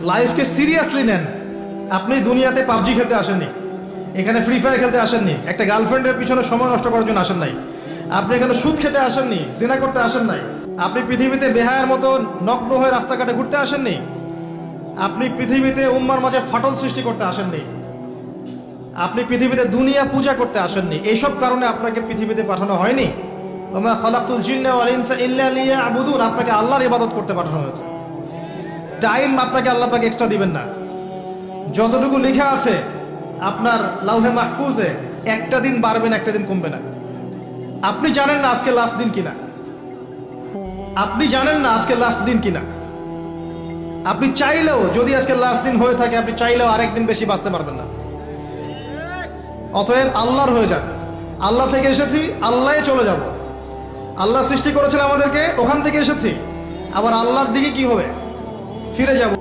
লাইফকে seriously নেন। আপনি দুনিয়াতে পাবজি খেলতে আসেননি, এখানে ফ্রি ফায়ার খেলতে আসেননি, একটা গার্লফ্রেন্ডের পিছনে সময় নষ্ট করার জন্য আসেন নাই, আপনি এখানে সুদ খেতে আসেননি, জিনা করতে আসেন নাই, আপনি পৃথিবীতে বেহায়ার মতো নগ্ন হয়ে রাস্তাঘাটে ঘুরতে আসেননি, আপনি পৃথিবীতে উম্মার মাঝে ফাটল সৃষ্টি করতে আসেননি, আপনি পৃথিবীতে দুনিয়া পূজা করতে আসেননি। এইসব কারণে আপনাকে পৃথিবীতে পাঠানো হয়নি। ওমা খালাকতুল জিন্না ওয়াল ইনসা ইল্লা লিয়াবুদুন, আপনাকে আল্লাহর ইবাদত করতে পাঠানো হয়েছে। টাইম আপনাকে আল্লাহ পাক এক্সট্রা দিবেন না। যতটুকু লেখা আছে আপনার লাউহে মাহফুজে, একটা দিন বাড়বেন, একটা দিন কমবে না। আপনি জানেন না আজকে লাস্ট দিন কিনা, আপনি জানেন না আজকে লাস্ট দিন কিনা। আপনি চাইলেও, যদি আজকে লাস্ট দিন হয়ে থাকে, আপনি চাইলেও আরেকদিন বেশি বাঁচতে পারবেন না। অতএব আল্লাহর হয়ে যান। আল্লাহ থেকে এসেছি, আল্লাহ চলে যাব। আল্লাহ সৃষ্টি করেছেন আমাদেরকে, ওখান থেকে এসেছি, আবার আল্লাহর দিকে কি হবে, ফিরে যাব।